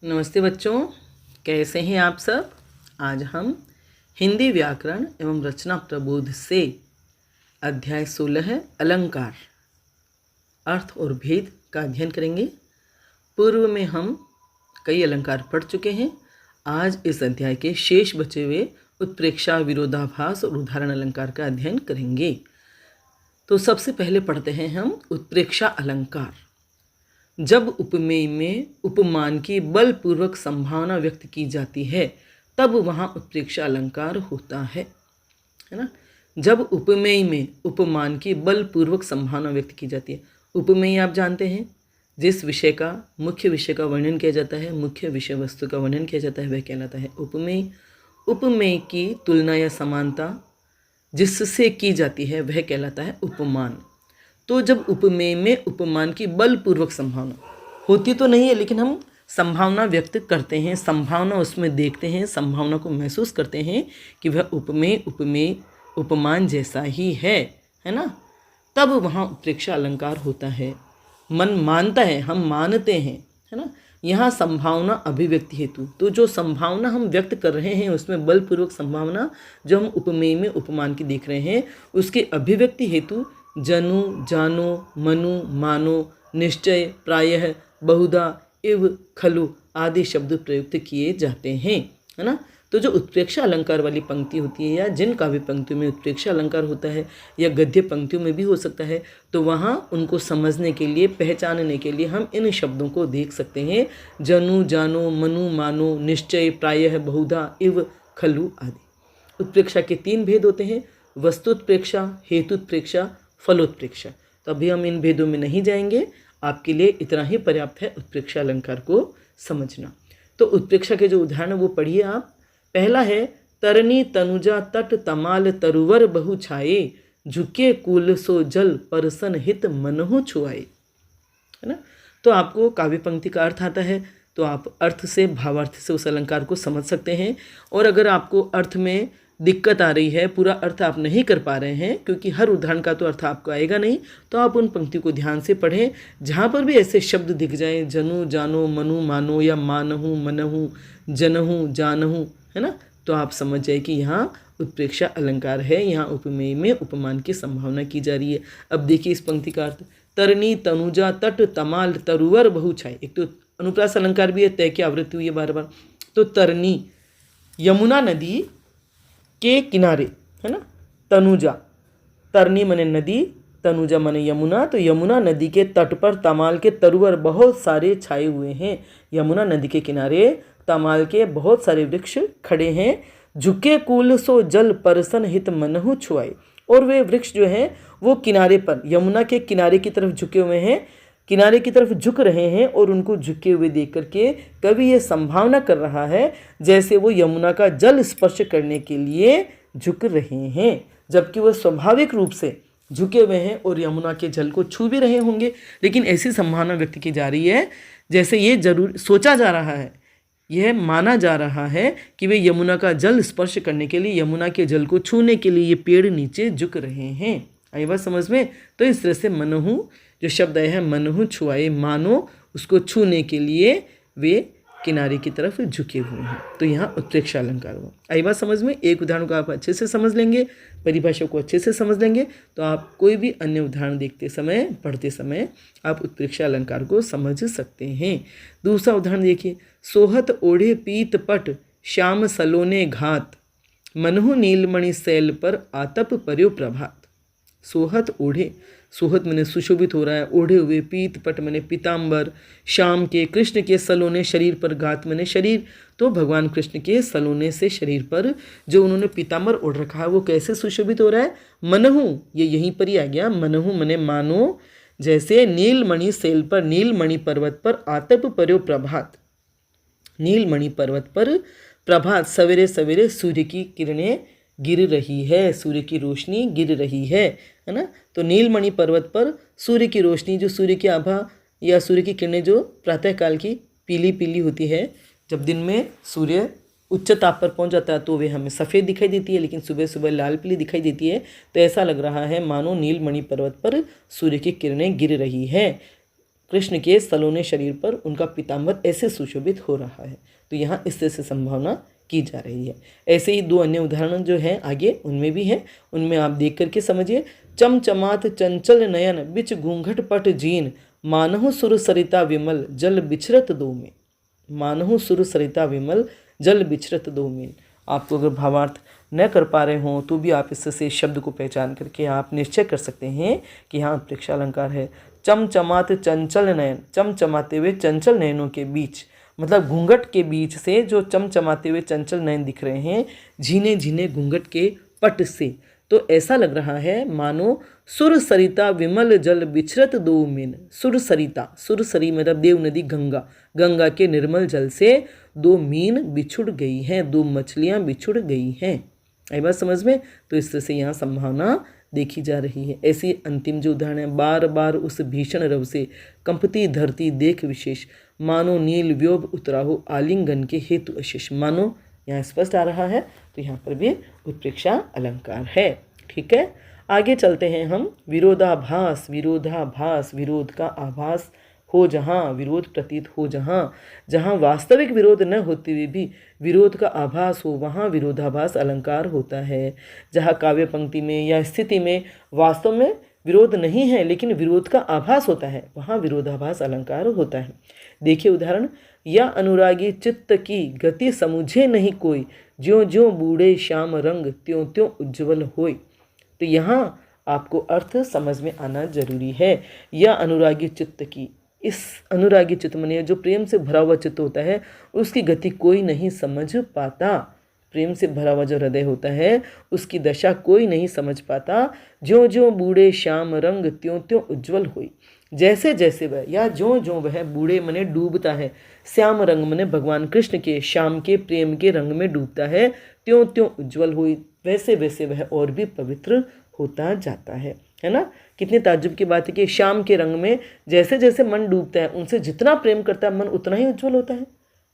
नमस्ते बच्चों, कैसे हैं आप सब। आज हम हिंदी व्याकरण एवं रचना प्रबोध से अध्याय 16 है अलंकार, अर्थ और भेद का अध्ययन करेंगे। पूर्व में हम कई अलंकार पढ़ चुके हैं। आज इस अध्याय के शेष बचे हुए उत्प्रेक्षा, विरोधाभास और उदाहरण अलंकार का अध्ययन करेंगे। तो सबसे पहले पढ़ते हैं हम उत्प्रेक्षा अलंकार। जब उपमेय में उपमान की बलपूर्वक संभावना व्यक्त की जाती है तब वहाँ उत्प्रेक्षा अलंकार होता है ना। जब उपमेय में उपमान की बलपूर्वक संभावना व्यक्त की जाती है। उपमेय आप जानते हैं, जिस विषय का मुख्य विषय का वर्णन किया जाता है, मुख्य विषय वस्तु का वर्णन किया जाता है, वह कहलाता है उपमेय। उपमेय की तुलना या समानता जिससे की जाती है वह कहलाता है उपमान। तो जब उपमेय में उपमान की बलपूर्वक संभावना होती तो नहीं है, लेकिन हम संभावना व्यक्त करते हैं, संभावना उसमें देखते हैं, संभावना को महसूस करते हैं कि वह उपमेय उपमान जैसा ही है ना, तब वहाँ उत्प्रेक्षा अलंकार होता है। मन मानता है, हम मानते हैं, है ना। यहाँ संभावना अभिव्यक्ति हेतु, तो जो संभावना हम व्यक्त कर रहे हैं उसमें बलपूर्वक संभावना जो हम उपमेय में उपमान की देख रहे हैं उसके अभिव्यक्ति हेतु जनु, जानो, मनु, मानो, निश्चय, प्रायः, बहुधा, इव, खलु आदि शब्द प्रयुक्त किए जाते हैं, है ना। तो जो उत्प्रेक्षा अलंकार वाली पंक्ति होती है या जिन काव्य पंक्तियों में उत्प्रेक्षा अलंकार होता है या गद्य पंक्तियों में भी हो सकता है, तो वहाँ उनको समझने के लिए, पहचानने के लिए हम इन शब्दों को देख सकते हैं। जनु, जानो, मनु, मानो, निश्चय, प्रायः, बहुधा, इव, खलु आदि। उत्प्रेक्षा के 3 भेद होते हैं, वस्तुत्प्रेक्षा, हेतुत्प्रेक्षा, फलोत्प्रेक्षा। तो अभी हम इन भेदों में नहीं जाएंगे, आपके लिए इतना ही पर्याप्त है उत्प्रेक्षा अलंकार को समझना। तो उत्प्रेक्षा के जो उदाहरण वो पढ़िए आप। पहला है तरनी तनुजा तट तमाल तरुवर बहु छाए, झुके कुल सो जल परसन हित मनहु छुआए, है ना। तो आपको काव्य पंक्ति का अर्थ आता है तो आप अर्थ से, भावार्थ से उस अलंकार को समझ सकते हैं। और अगर आपको अर्थ में दिक्कत आ रही है, पूरा अर्थ आप नहीं कर पा रहे हैं, क्योंकि हर उदाहरण का तो अर्थ आपको आएगा नहीं, तो आप उन पंक्ति को ध्यान से पढ़ें। जहाँ पर भी ऐसे शब्द दिख जाएं, जनु, जानो, मनु, मानो या मानहु, मनहु, जनहु, जानहु, है ना, तो आप समझ जाए कि यहाँ उत्प्रेक्षा अलंकार है, यहाँ उपमेय में उपमान की संभावना की जा रही है। अब देखिए इस पंक्ति का अर्थ, तरनी तनुजा तट तमाल तरुवर बहु छाए। एक तो अनुप्रास अलंकार भी है, तय की आवृत्ति हुई है बार बार। तो तरनी यमुना नदी के किनारे, है ना। तनुजा, तरनी मने नदी, तनुजा मने यमुना। तो यमुना नदी के तट पर तमाल के तरुवर बहुत सारे छाए हुए हैं। यमुना नदी के किनारे तमाल के बहुत सारे वृक्ष खड़े हैं। झुके कुल सो जल परसन हित मनहु छुआए। और वे वृक्ष जो हैं वो किनारे पर, यमुना के किनारे की तरफ झुके हुए हैं, किनारे की तरफ झुक रहे हैं। और उनको झुके हुए देख करके कवि ये संभावना कर रहा है जैसे वो यमुना का जल स्पर्श करने के लिए झुक रहे हैं, जबकि वह स्वाभाविक रूप से झुके हुए हैं और यमुना के जल को छू भी रहे होंगे। लेकिन ऐसी संभावना व्यक्त की जा रही है जैसे ये जरूर सोचा जा रहा है, यह माना जा रहा है कि वे यमुना का जल स्पर्श करने के लिए, यमुना के जल को छूने के लिए ये पेड़ नीचे झुक रहे हैं। आई बात समझ में। तो इस तरह से मनहु जो शब्द आया है, मनहु छुआए, मानो उसको छूने के लिए वे किनारे की तरफ झुके हुए हैं। तो यहाँ उत्प्रेक्षा अलंकार हुआ। आई बात समझ में। एक उदाहरण को आप अच्छे से समझ लेंगे, परिभाषा को अच्छे से समझ लेंगे, तो आप कोई भी अन्य उदाहरण देखते समय, पढ़ते समय आप उत्प्रेक्षा अलंकार को समझ सकते हैं। दूसरा उदाहरण देखिए, सोहत ओढ़े पीत पट श्याम सलोने घात, मनहु नीलमणि सैल पर आतप पर्यो प्रभात। सोहत ओढ़े, सोहत मैंने सुशोभित हो रहा है, ओढ़े हुए, पीत पट मैंने पीताम्बर, श्याम के, कृष्ण के सलोने शरीर पर, घात मैंने शरीर, तो भगवान कृष्ण के सलोने से शरीर पर जो उन्होंने पीताम्बर ओढ़ रखा है वो कैसे सुशोभित हो रहा है। मनहु, ये यहीं पर ही आ गया, मनहु मने मानो, जैसे नीलमणि सैल पर, नीलमणि पर्वत पर, आतप पर्यो प्रभात, नीलमणि पर्वत पर प्रभात, सवेरे सवेरे सूर्य की किरणें गिर रही है, सूर्य की रोशनी गिर रही है ना। तो नीलमणि पर्वत पर सूर्य की रोशनी, जो सूर्य की आभा या सूर्य की किरणें जो प्रातःकाल की पीली पीली होती है, जब दिन में सूर्य उच्च ताप पर पहुंच जाता है तो वे हमें सफ़ेद दिखाई देती है, लेकिन सुबह सुबह लाल पीली दिखाई देती है। तो ऐसा लग रहा है मानो नीलमणि पर्वत पर सूर्य की किरणें गिर रही है। कृष्ण के सलोने शरीर पर उनका पीताम्बर ऐसे सुशोभित हो रहा है। तो यहाँ इस तरह से संभावना की जा रही है। ऐसे ही दो अन्य उदाहरण जो हैं आगे उनमें भी हैं, उनमें आप देख करके समझिए। चमचमात चंचल नयन बिच घूंघट पट जीन, मानहु सुर सरिता विमल जल बिछरत दो में। मानहु सुर सरिता विमल जल बिछरत दो में। आपको अगर भावार्थ न कर पा रहे हों तो भी आप इससे शब्द को पहचान करके आप निश्चय कर सकते हैं कि यहाँ उत्प्रेक्षा अलंकार है। चमचमात चंचल नयन, चमचमाते हुए चंचल नयनों के बीच, मतलब घूंघट के बीच से जो चमचमाते हुए चंचल नयन दिख रहे हैं, झीने झीने घूंघट के पट से, तो ऐसा लग रहा है मानो सुर सरिता विमल जल बिछरत दो मीन। सुर सरिता, सुर सरी मतलब देव नदी गंगा, गंगा के निर्मल जल से दो मीन बिछुड़ गई हैं, दो मछलियां बिछुड़ गई हैं। आई बात समझ में? तो इस तरह से यहाँ संभावना देखी जा रही है। ऐसी अंतिम जो उदाहरण है, बार बार उस भीषण रव से कंपती धरती देख विशेष, मानो नील व्योम उतरा हो आलिंगन के हेतु अशेष। मानो यहाँ स्पष्ट आ रहा है, तो यहाँ पर भी उत्प्रेक्षा अलंकार है। ठीक है, आगे चलते हैं हम। विरोधाभास, विरोधाभास, विरोध का आभास हो जहाँ, विरोध प्रतीत हो जहाँ, जहाँ वास्तविक विरोध न होते हुए भी विरोध का आभास हो, वहाँ विरोधाभास अलंकार होता है। जहाँ काव्य पंक्ति में या स्थिति में वास्तव में विरोध नहीं है लेकिन विरोध का आभास होता है, वहाँ विरोधाभास अलंकार होता है। देखिए उदाहरण, या अनुरागी चित्त की गति समुझे नहीं कोई, ज्यों ज्यों बूढ़े श्याम रंग त्यों त्यों उज्ज्वल होय। तो यहाँ आपको अर्थ समझ में आना जरूरी है। या अनुरागी चित्त की, इस अनुरागी चित्त माने जो प्रेम से भरा हुआ चित्त होता है उसकी गति कोई नहीं समझ पाता। प्रेम से भरा हुआ जो हृदय होता है उसकी दशा कोई नहीं समझ पाता। ज्यों ज्यों बूढ़े श्याम रंग त्यों त्यों उज्ज्वल हुई। जैसे जैसे वह, या ज्यों ज्यों वह, बूढ़े मने डूबता है, श्याम रंग मने भगवान कृष्ण के श्याम के प्रेम के रंग में डूबता है, त्यों त्यों उज्ज्वल हुई, वैसे वैसे वह और भी पवित्र होता जाता है ना। कितनी ताज्जुब की बात है कि श्याम के रंग में जैसे जैसे मन डूबता है, उनसे जितना प्रेम करता है मन उतना ही उज्ज्वल होता है।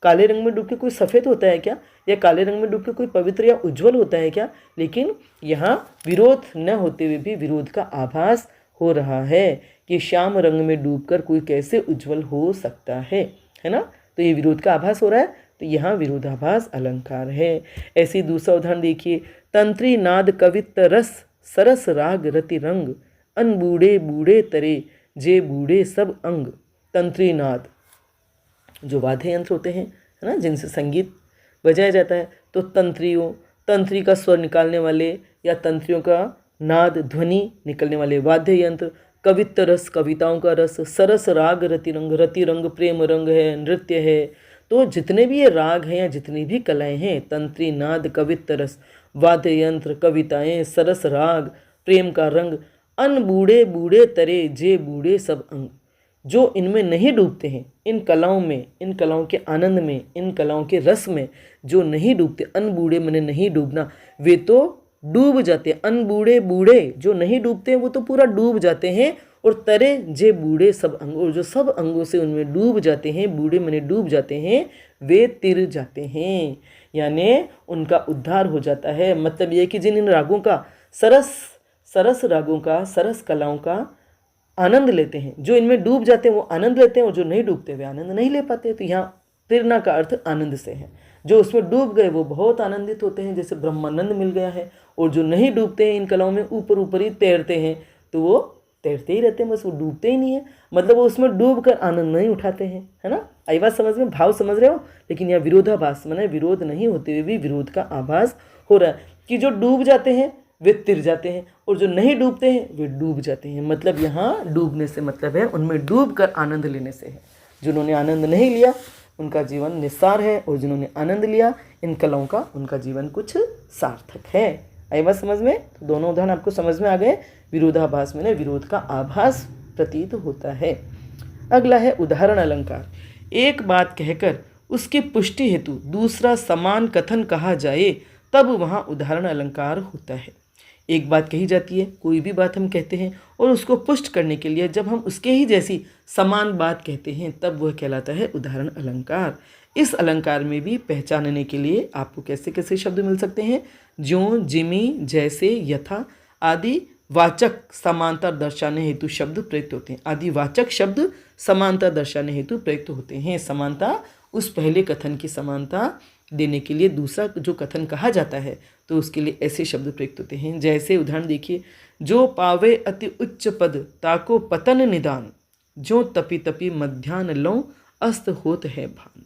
काले रंग में डूब के कोई सफ़ेद होता है क्या, या काले रंग में डूब के कोई पवित्र या उज्ज्वल होता है क्या? लेकिन यहाँ विरोध न होते हुए भी विरोध का आभास हो रहा है कि श्याम रंग में डूबकर कोई कैसे उज्ज्वल हो सकता है ना। तो ये विरोध का आभास हो रहा है, तो यहाँ विरोधाभास अलंकार है। ऐसी दूसरा उदाहरण देखिए, तंत्री नाद कवित्त रस सरस राग रति रंग, अन बूढ़े बूढ़े तरे जे बूढ़े सब अंग। तंत्री नाद जो वाद्य यंत्र होते हैं है ना, जिनसे संगीत बजाया जाता है, तो तंत्री का स्वर निकालने वाले या तंत्रियों का नाद ध्वनि निकलने वाले वाद्य यंत्र, कवित्त रस कविताओं का रस, सरस राग रति रंग प्रेम रंग है, नृत्य है। तो जितने भी ये राग हैं या जितनी भी कलाएं हैं, तंत्री नाद कवित्त रस वाद्य यंत्र कविताएं सरस राग प्रेम का रंग, अन बूढ़े बूढ़े तरे जे बूढ़े सब अंग। जो इनमें नहीं डूबते हैं, इन कलाओं में, इन कलाओं के आनंद में, इन कलाओं के रस में जो नहीं डूबते, अन बूढ़े मने नहीं डूबना, वे तो डूब जाते हैं। अन बूढ़े बूढ़े जो नहीं डूबते हैं वो तो पूरा डूब जाते हैं, और तरे जे बूढ़े सब अंग, और जो सब अंगों से उनमें डूब जाते हैं, बूढ़े मने डूब जाते हैं, वे तिर जाते हैं, यानी उनका उद्धार हो जाता है। मतलब ये कि जिन इन रागों का सरस रागों का, सरस कलाओं का आनंद लेते हैं, जो इनमें डूब जाते हैं वो आनंद लेते हैं, और जो नहीं डूबते वे आनंद नहीं ले पाते। तो यहाँ तिरना का अर्थ आनंद से है। जो उसमें डूब गए वो बहुत आनंदित होते हैं, जैसे ब्रह्मानंद मिल गया है, और जो नहीं डूबते हैं इन कलाओं में, ऊपर ऊपर ही तैरते हैं, तो वो तैरते ही रहते हैं, बस वो डूबते ही नहीं है। मतलब वो उसमें डूब कर आनंद नहीं उठाते हैं, है ना। आई बात समझ में, भाव समझ रहे हो। लेकिन यह विरोधाभास माने विरोध नहीं होते हुए भी विरोध का आभास हो रहा है कि जो डूब जाते हैं वे तिर जाते हैं, और जो नहीं डूबते हैं वे डूब जाते हैं। मतलब यहाँ डूबने से मतलब है उनमें डूब कर आनंद लेने से है। जिन्होंने आनंद नहीं लिया उनका जीवन निस्सार है, और जिन्होंने आनंद लिया इन कलाओं का, उनका जीवन कुछ सार्थक है। आई बात समझ में। तो दोनों उदाहरण आपको समझ में आ गए। विरोधाभास में विरोध का आभास प्रतीत होता है। अगला है उदाहरण अलंकार। एक बात कहकर उसकी पुष्टि हेतु दूसरा समान कथन कहा जाए तब वहाँ उदाहरण अलंकार होता है। एक बात कही जाती है, कोई भी बात हम कहते हैं, और उसको पुष्ट करने के लिए जब हम उसके ही जैसी समान बात कहते हैं तब वह कहलाता है उदाहरण अलंकार। इस अलंकार में भी पहचानने के लिए आपको कैसे कैसे शब्द मिल सकते हैं, ज्यों जिमी जैसे यथा आदि वाचक समांतर दर्शाने हेतु शब्द प्रयुक्त होते हैं। आदिवाचक शब्द समानता दर्शाने हेतु प्रयुक्त होते हैं। समानता उस पहले कथन की समानता देने के लिए दूसरा जो कथन कहा जाता है तो उसके लिए ऐसे शब्द प्रयुक्त होते हैं। जैसे उदाहरण देखिए, जो पावे अति उच्च पद ताको पतन निदान, जो तपी तपी मध्यान्ह लौ अस्त होत है भान।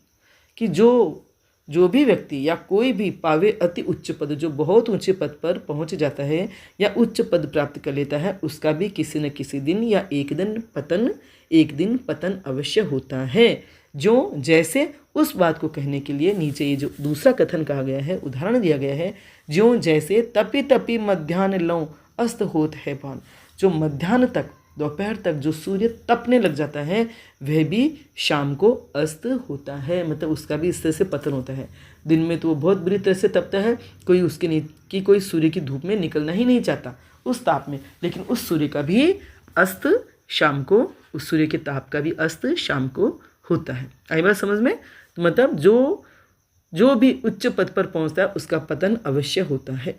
कि जो भी व्यक्ति या कोई भी पावे अति उच्च पद, जो बहुत ऊंचे पद पर पहुंच जाता है या उच्च पद प्राप्त कर लेता है, उसका भी किसी न किसी दिन या एक दिन पतन अवश्य होता है। जो जैसे उस बात को कहने के लिए नीचे ये जो दूसरा कथन कहा गया है, उदाहरण दिया गया है, ज्यों जैसे तपी तपी मध्यान्ह लौ अस्त होत है भान। जो मध्याह्न तक, दोपहर तक जो सूर्य तपने लग जाता है वह भी शाम को अस्त होता है, मतलब उसका भी इस तरह से पतन होता है। दिन में तो वो बहुत बुरी तरह से तपता है, कोई सूर्य की धूप में निकलना ही नहीं चाहता उस ताप में, लेकिन उस सूर्य का भी अस्त शाम को, उस सूर्य के ताप का भी अस्त शाम को होता है। आई बात समझ में? तो मतलब जो भी उच्च पद पर पहुंचता है उसका पतन अवश्य होता है।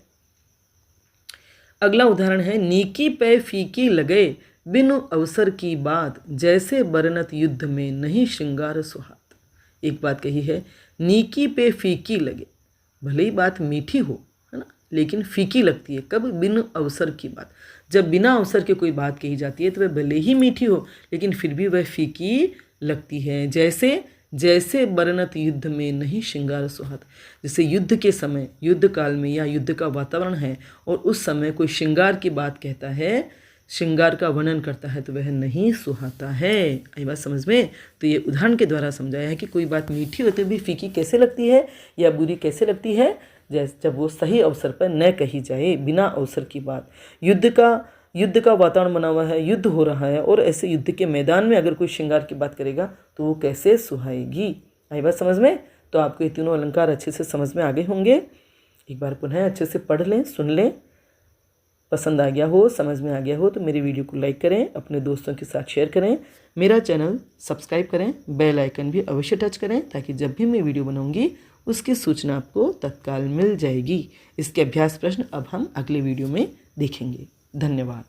अगला उदाहरण है, नीकी पे फीकी लगे बिनु अवसर की बात, जैसे बरनत युद्ध में नहीं श्रृंगार सुहात। एक बात कही है, नीकी पे फीकी लगे, भले ही बात मीठी हो, है ना, लेकिन फीकी लगती है। कब? बिनु अवसर की बात। जब बिना अवसर के कोई बात कही जाती है तो वह भले ही मीठी हो लेकिन फिर भी वह फीकी लगती है। जैसे बरनत युद्ध में नहीं श्रृंगार सुहात। जैसे युद्ध के समय, युद्ध काल में या युद्ध का वातावरण है और उस समय कोई श्रृंगार की बात कहता है, श्रृंगार का वर्णन करता है, तो वह नहीं सुहाता है। आई बात समझ में? तो ये उदाहरण के द्वारा समझाया है कि कोई बात मीठी होते भी फीकी कैसे लगती है या बुरी कैसे लगती है, जब वो सही अवसर पर न कही जाए, बिना अवसर की बात। युद्ध का वातावरण बना हुआ है, युद्ध हो रहा है और ऐसे युद्ध के मैदान में अगर कोई श्रृंगार की बात करेगा तो वो कैसे सुहाएगी। आई बात समझ में? तो आपको ये तीनों अलंकार अच्छे से समझ में आ गए होंगे। एक बार पुनः अच्छे से पढ़ लें, सुन लें। पसंद आ गया हो, समझ में आ गया हो तो मेरे वीडियो को लाइक करें, अपने दोस्तों के साथ शेयर करें, मेरा चैनल सब्सक्राइब करें, बेल आइकन भी अवश्य टच करें ताकि जब भी मैं वीडियो बनाऊंगी उसकी सूचना आपको तत्काल मिल जाएगी। इसके अभ्यास प्रश्न अब हम अगले वीडियो में देखेंगे। धन्यवाद।